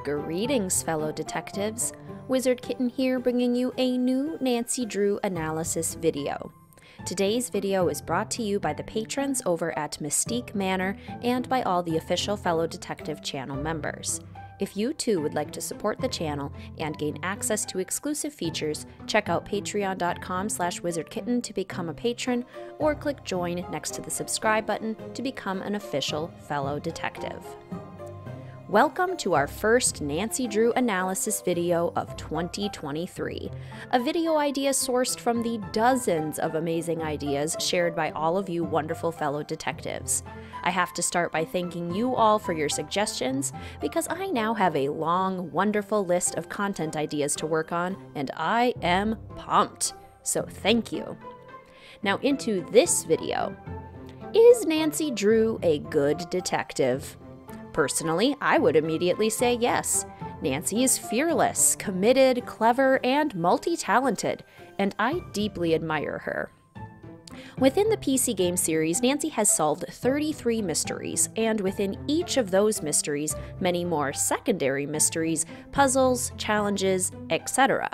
Greetings, fellow detectives. Wizard Kitten here, bringing you a new Nancy Drew analysis video. Today's video is brought to you by the patrons over at Mystique Manor and by all the official Fellow Detective channel members. If you too would like to support the channel and gain access to exclusive features, check out patreon.com/wizardkitten to become a patron, or click join next to the subscribe button to become an official fellow detective. Welcome to our first Nancy Drew analysis video of 2023, a video idea sourced from the dozens of amazing ideas shared by all of you wonderful fellow detectives. I have to start by thanking you all for your suggestions, because I now have a long, wonderful list of content ideas to work on, and I am pumped. So thank you. Now into this video. Is Nancy Drew a good detective? Personally, I would immediately say yes. Nancy is fearless, committed, clever, and multi-talented, and I deeply admire her. Within the PC game series, Nancy has solved 33 mysteries, and within each of those mysteries, many more secondary mysteries, puzzles, challenges, etc.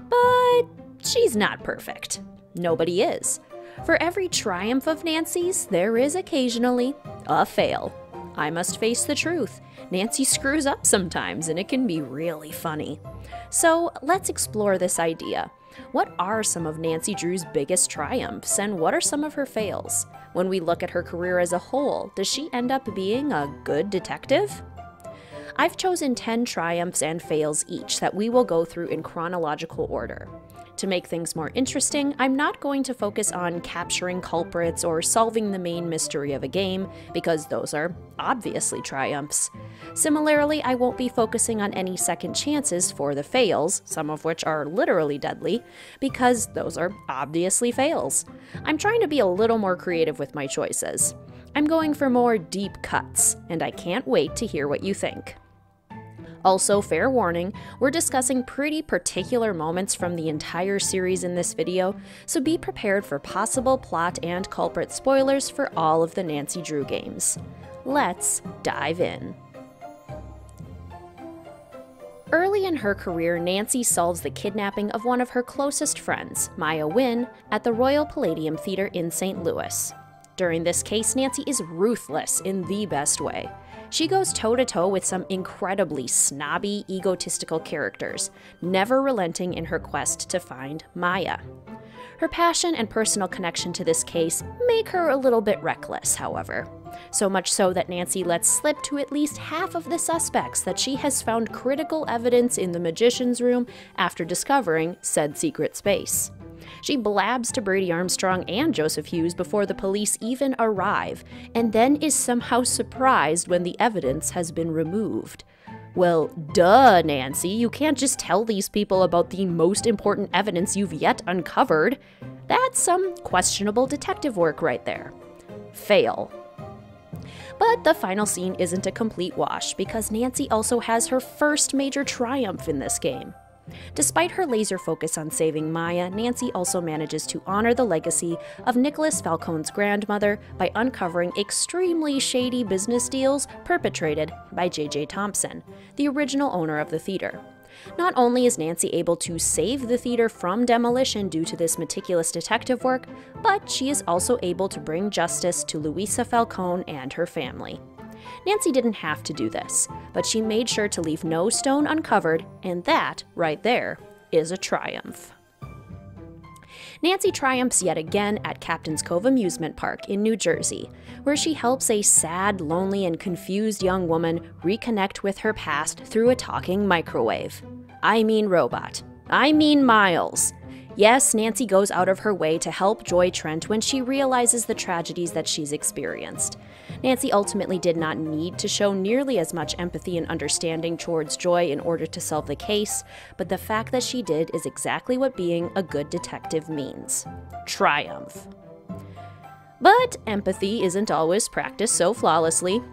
But she's not perfect. Nobody is. For every triumph of Nancy's, there is occasionally a fail. I must face the truth. Nancy screws up sometimes, and it can be really funny. So let's explore this idea. What are some of Nancy Drew's biggest triumphs, and what are some of her fails? When we look at her career as a whole, does she end up being a good detective? I've chosen 10 triumphs and fails each that we will go through in chronological order. To make things more interesting, I'm not going to focus on capturing culprits or solving the main mystery of a game, because those are obviously triumphs. Similarly, I won't be focusing on any second chances for the fails, some of which are literally deadly, because those are obviously fails. I'm trying to be a little more creative with my choices. I'm going for more deep cuts, and I can't wait to hear what you think. Also, fair warning, we're discussing pretty particular moments from the entire series in this video, so be prepared for possible plot and culprit spoilers for all of the Nancy Drew games. Let's dive in. Early in her career, Nancy solves the kidnapping of one of her closest friends, Maya Wynn, at the Royal Palladium Theater in St. Louis. During this case, Nancy is ruthless in the best way. She goes toe-to-toe with some incredibly snobby, egotistical characters, never relenting in her quest to find Maya. Her passion and personal connection to this case make her a little bit reckless, however. So much so that Nancy lets slip to at least half of the suspects that she has found critical evidence in the magician's room after discovering said secret space. She blabs to Brady Armstrong and Joseph Hughes before the police even arrive, and then is somehow surprised when the evidence has been removed. Well, duh, Nancy, you can't just tell these people about the most important evidence you've yet uncovered. That's some questionable detective work right there. Fail. But the final scene isn't a complete wash, because Nancy also has her first major triumph in this game. Despite her laser focus on saving Maya, Nancy also manages to honor the legacy of Nicholas Falcone's grandmother by uncovering extremely shady business deals perpetrated by J.J. Thompson, the original owner of the theater. Not only is Nancy able to save the theater from demolition due to this meticulous detective work, but she is also able to bring justice to Louisa Falcone and her family. Nancy didn't have to do this, but she made sure to leave no stone uncovered, and that, right there, is a triumph. Nancy triumphs yet again at Captain's Cove Amusement Park in New Jersey, where she helps a sad, lonely, and confused young woman reconnect with her past through a talking microwave. I mean robot. I mean Miles. Yes, Nancy goes out of her way to help Joy Trent when she realizes the tragedies that she's experienced. Nancy ultimately did not need to show nearly as much empathy and understanding towards Joy in order to solve the case, but the fact that she did is exactly what being a good detective means. Triumph. But empathy isn't always practiced so flawlessly.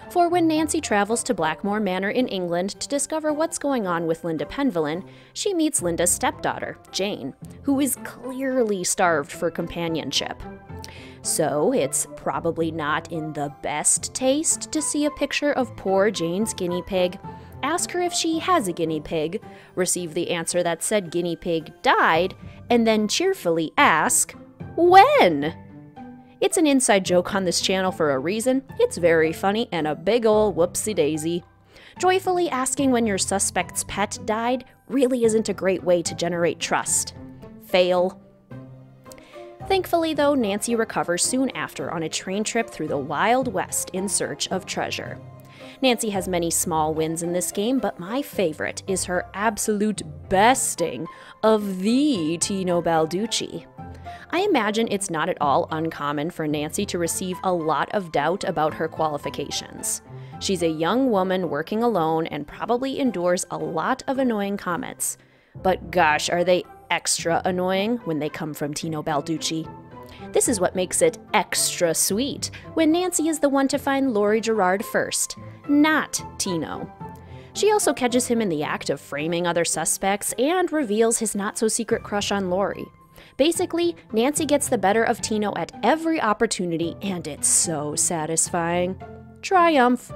For when Nancy travels to Blackmore Manor in England to discover what's going on with Linda Penvillin, she meets Linda's stepdaughter, Jane, who is clearly starved for companionship. So it's probably not in the best taste to see a picture of poor Jane's guinea pig ask her if she has a guinea pig, receive the answer that said guinea pig died, and then cheerfully ask, when? It's an inside joke on this channel for a reason. It's very funny and a big ol' whoopsie daisy. Joyfully asking when your suspect's pet died really isn't a great way to generate trust. Fail. Thankfully, though, Nancy recovers soon after on a train trip through the Wild West in search of treasure. Nancy has many small wins in this game, but my favorite is her absolute besting of the Tino Balducci. I imagine it's not at all uncommon for Nancy to receive a lot of doubt about her qualifications. She's a young woman working alone and probably endures a lot of annoying comments. But gosh, are they extra annoying when they come from Tino Balducci. This is what makes it extra sweet when Nancy is the one to find Laurie Gerard first, not Tino. She also catches him in the act of framing other suspects and reveals his not-so-secret crush on Laurie. Basically, Nancy gets the better of Tino at every opportunity, and it's so satisfying. Triumph!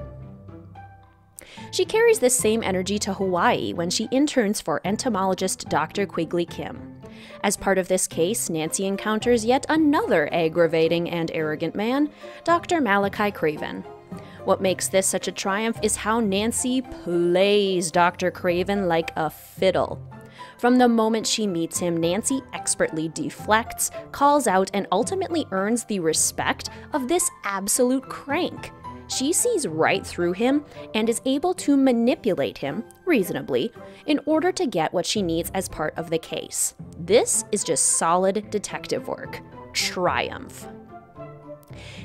She carries this same energy to Hawaii when she interns for entomologist Dr. Quigley Kim. As part of this case, Nancy encounters yet another aggravating and arrogant man, Dr. Malachi Craven. What makes this such a triumph is how Nancy plays Dr. Craven like a fiddle. From the moment she meets him, Nancy expertly deflects, calls out, and ultimately earns the respect of this absolute crank. She sees right through him and is able to manipulate him, reasonably, in order to get what she needs as part of the case. This is just solid detective work. Triumph.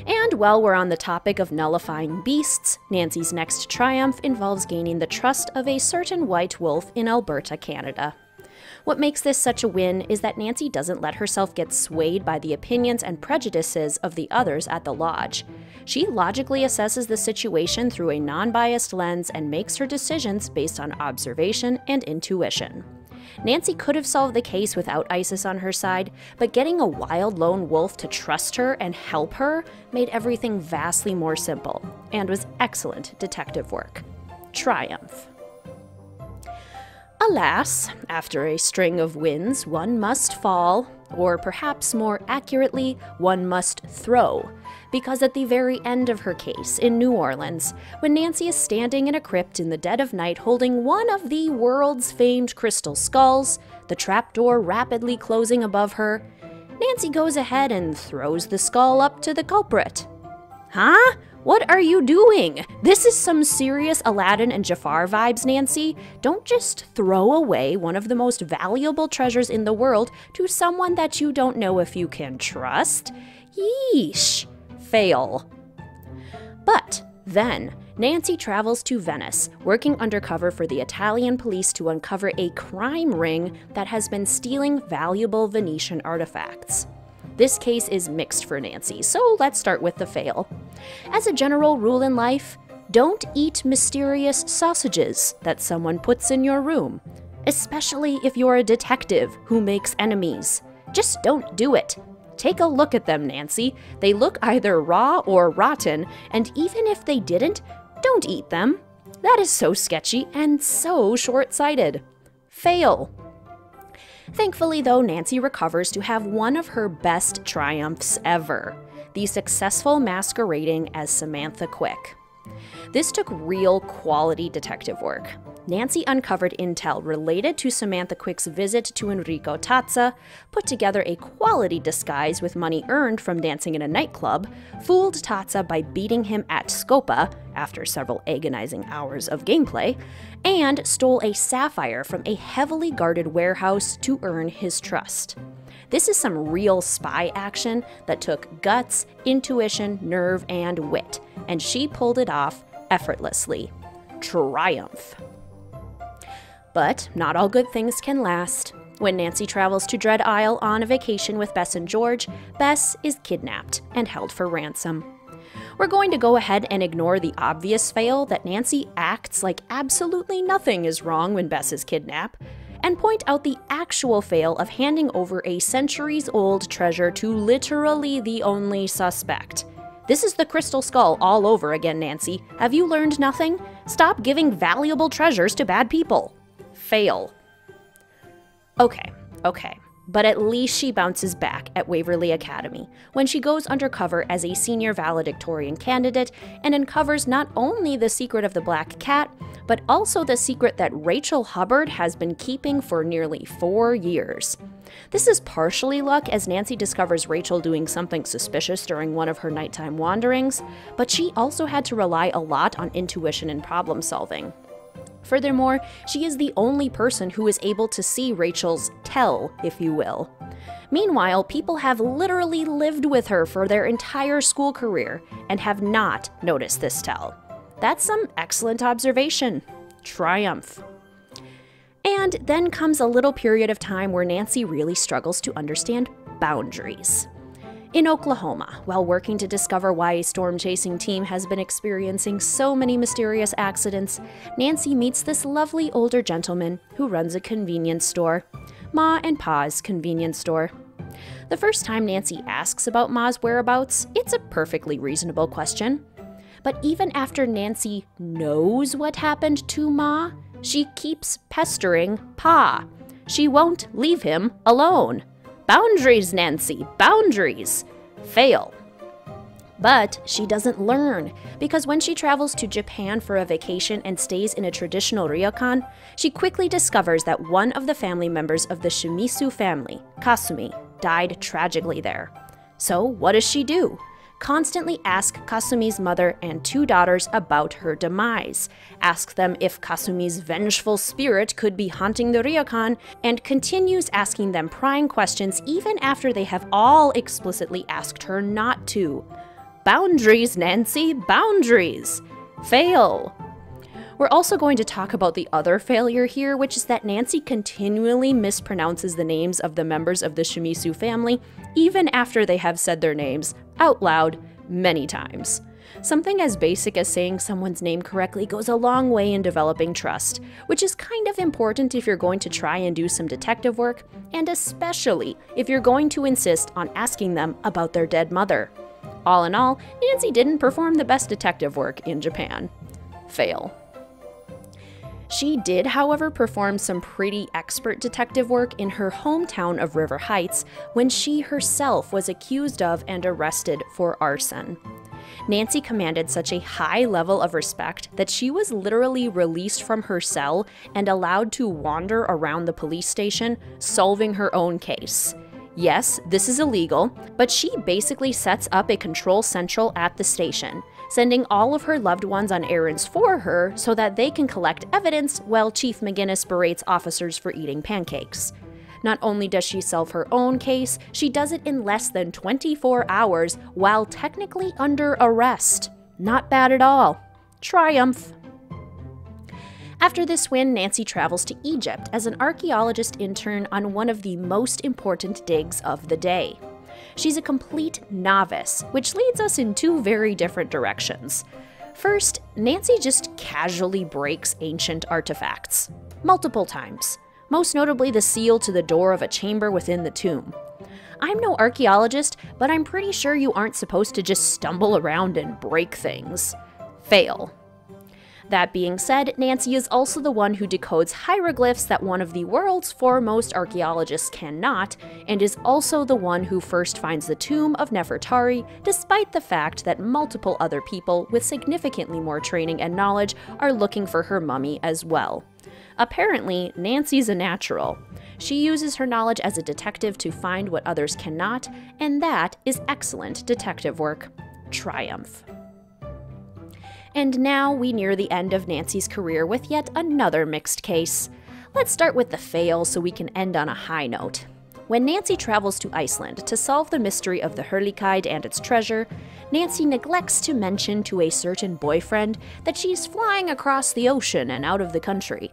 And while we're on the topic of nullifying beasts, Nancy's next triumph involves gaining the trust of a certain white wolf in Alberta, Canada. What makes this such a win is that Nancy doesn't let herself get swayed by the opinions and prejudices of the others at the lodge. She logically assesses the situation through a non-biased lens and makes her decisions based on observation and intuition. Nancy could have solved the case without Isis on her side, but getting a wild lone wolf to trust her and help her made everything vastly more simple, and was excellent detective work. Triumph. Alas, after a string of wins, one must fall, or perhaps more accurately, one must throw, because at the very end of her case in New Orleans, when Nancy is standing in a crypt in the dead of night holding one of the world's famed crystal skulls, the trapdoor rapidly closing above her, Nancy goes ahead and throws the skull up to the culprit. Huh? What are you doing? This is some serious Aladdin and Jafar vibes, Nancy. Don't just throw away one of the most valuable treasures in the world to someone that you don't know if you can trust. Yeesh. Fail. But then, Nancy travels to Venice, working undercover for the Italian police to uncover a crime ring that has been stealing valuable Venetian artifacts. This case is mixed for Nancy, so let's start with the fail. As a general rule in life, don't eat mysterious sausages that someone puts in your room, especially if you're a detective who makes enemies. Just don't do it. Take a look at them, Nancy. They look either raw or rotten, and even if they didn't, don't eat them. That is so sketchy and so short-sighted. Fail. Thankfully, though, Nancy recovers to have one of her best triumphs ever, the successful masquerading as Samantha Quick. This took real quality detective work. Nancy uncovered intel related to Samantha Quick's visit to Enrico Tazza, put together a quality disguise with money earned from dancing in a nightclub, fooled Tazza by beating him at Scopa after several agonizing hours of gameplay, and stole a sapphire from a heavily guarded warehouse to earn his trust. This is some real spy action that took guts, intuition, nerve, and wit, and she pulled it off effortlessly. Triumph. But not all good things can last. When Nancy travels to Dread Isle on a vacation with Bess and George, Bess is kidnapped and held for ransom. We're going to go ahead and ignore the obvious fail that Nancy acts like absolutely nothing is wrong when Bess is kidnapped, and point out the actual fail of handing over a centuries-old treasure to literally the only suspect. This is the Crystal Skull all over again, Nancy. Have you learned nothing? Stop giving valuable treasures to bad people. Fail. Okay. But at least she bounces back at Waverly Academy when she goes undercover as a senior valedictorian candidate and uncovers not only the secret of the black cat, but also the secret that Rachel Hubbard has been keeping for nearly 4 years. This is partially luck, as Nancy discovers Rachel doing something suspicious during one of her nighttime wanderings, but she also had to rely a lot on intuition and problem solving. Furthermore, she is the only person who is able to see Rachel's tell, if you will. Meanwhile, people have literally lived with her for their entire school career and have not noticed this tell. That's some excellent observation. Triumph. And then comes a little period of time where Nancy really struggles to understand boundaries. In Oklahoma, while working to discover why a storm-chasing team has been experiencing so many mysterious accidents, Nancy meets this lovely older gentleman who runs a convenience store, Ma and Pa's convenience store. The first time Nancy asks about Ma's whereabouts, it's a perfectly reasonable question. But even after Nancy knows what happened to Ma, she keeps pestering Pa. She won't leave him alone. Boundaries, Nancy, boundaries. Fail. But she doesn't learn, because when she travels to Japan for a vacation and stays in a traditional ryokan, she quickly discovers that one of the family members of the Shimizu family, Kasumi, died tragically there. So what does she do? Constantly ask Kasumi's mother and 2 daughters about her demise, ask them if Kasumi's vengeful spirit could be haunting the ryokan, and continues asking them prying questions even after they have all explicitly asked her not to. Boundaries, Nancy, boundaries. Fail. We're also going to talk about the other failure here, which is that Nancy continually mispronounces the names of the members of the Shimizu family, even after they have said their names out loud many times. Something as basic as saying someone's name correctly goes a long way in developing trust, which is kind of important if you're going to try and do some detective work, and especially if you're going to insist on asking them about their dead mother. All in all, Nancy didn't perform the best detective work in Japan. Fail. She did, however, perform some pretty expert detective work in her hometown of River Heights when she herself was accused of and arrested for arson. Nancy commanded such a high level of respect that she was literally released from her cell and allowed to wander around the police station, solving her own case. Yes, this is illegal, but she basically sets up a control central at the station, sending all of her loved ones on errands for her so that they can collect evidence while Chief McGinnis berates officers for eating pancakes. Not only does she solve her own case, she does it in less than 24 hours while technically under arrest. Not bad at all. Triumph. After this win, Nancy travels to Egypt as an archaeologist intern on one of the most important digs of the day. She's a complete novice, which leads us in 2 very different directions. First, Nancy just casually breaks ancient artifacts. Multiple times. Most notably the seal to the door of a chamber within the tomb. I'm no archaeologist, but I'm pretty sure you aren't supposed to just stumble around and break things. Fail. That being said, Nancy is also the one who decodes hieroglyphs that one of the world's foremost archaeologists cannot, and is also the one who first finds the tomb of Nefertari, despite the fact that multiple other people with significantly more training and knowledge are looking for her mummy as well. Apparently, Nancy's a natural. She uses her knowledge as a detective to find what others cannot, and that is excellent detective work. Triumph. And now we near the end of Nancy's career with yet another mixed case. Let's start with the fail so we can end on a high note. When Nancy travels to Iceland to solve the mystery of the Hurliguide and its treasure, Nancy neglects to mention to a certain boyfriend that she's flying across the ocean and out of the country.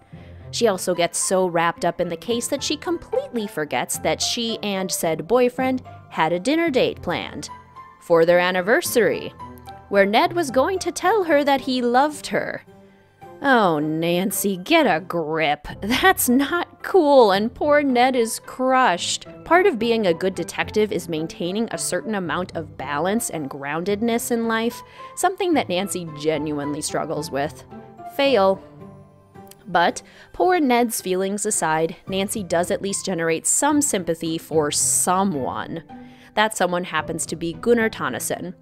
She also gets so wrapped up in the case that she completely forgets that she and said boyfriend had a dinner date planned for their anniversary, where Ned was going to tell her that he loved her. Oh, Nancy, get a grip. That's not cool, and poor Ned is crushed. Part of being a good detective is maintaining a certain amount of balance and groundedness in life, something that Nancy genuinely struggles with. Fail. But, poor Ned's feelings aside, Nancy does at least generate some sympathy for someone. That someone happens to be Gunnar Tonneson.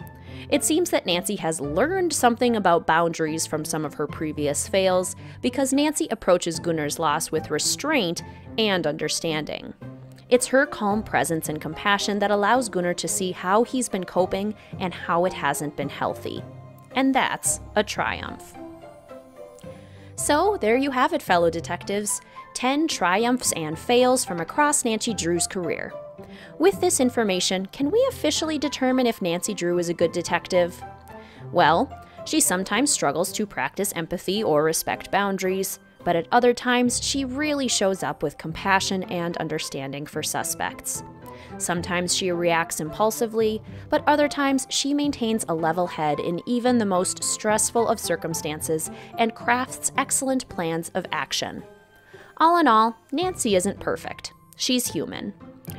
It seems that Nancy has learned something about boundaries from some of her previous fails, because Nancy approaches Gunnar's loss with restraint and understanding. It's her calm presence and compassion that allows Gunnar to see how he's been coping and how it hasn't been healthy. And that's a triumph. So there you have it, fellow detectives. 10 triumphs and fails from across Nancy Drew's career. With this information, can we officially determine if Nancy Drew is a good detective? Well, she sometimes struggles to practice empathy or respect boundaries, but at other times she really shows up with compassion and understanding for suspects. Sometimes she reacts impulsively, but other times she maintains a level head in even the most stressful of circumstances and crafts excellent plans of action. All in all, Nancy isn't perfect. She's human.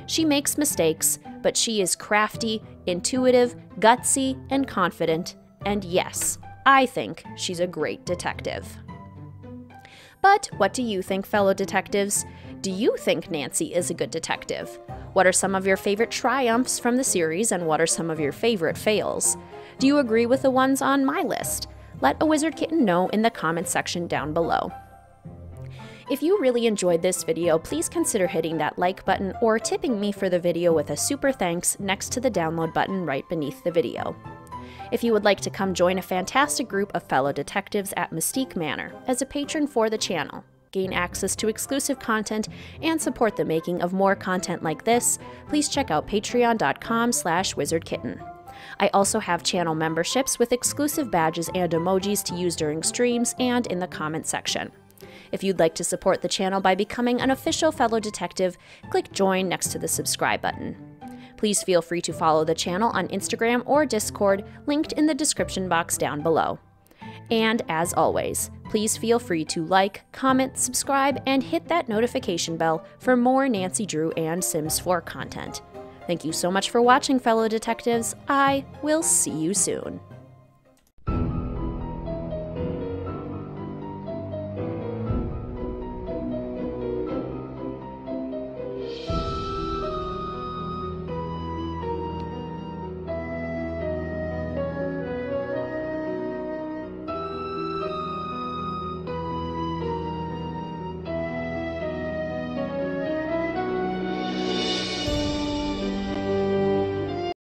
She makes mistakes, but she is crafty, intuitive, gutsy, and confident. And yes, I think she's a great detective. But what do you think, fellow detectives? Do you think Nancy is a good detective? What are some of your favorite triumphs from the series, and what are some of your favorite fails? Do you agree with the ones on my list? Let a Wizard Kitten know in the comments section down below. If you really enjoyed this video, please consider hitting that like button or tipping me for the video with a super thanks next to the download button right beneath the video. If you would like to come join a fantastic group of fellow detectives at Mystique Manor as a patron for the channel, gain access to exclusive content, and support the making of more content like this, please check out patreon.com/wizardkitten. I also have channel memberships with exclusive badges and emojis to use during streams and in the comment section. If you'd like to support the channel by becoming an official fellow detective, click join next to the subscribe button. Please feel free to follow the channel on Instagram or Discord, linked in the description box down below. And as always, please feel free to like, comment, subscribe, and hit that notification bell for more Nancy Drew and Sims 4 content. Thank you so much for watching, fellow detectives. I will see you soon.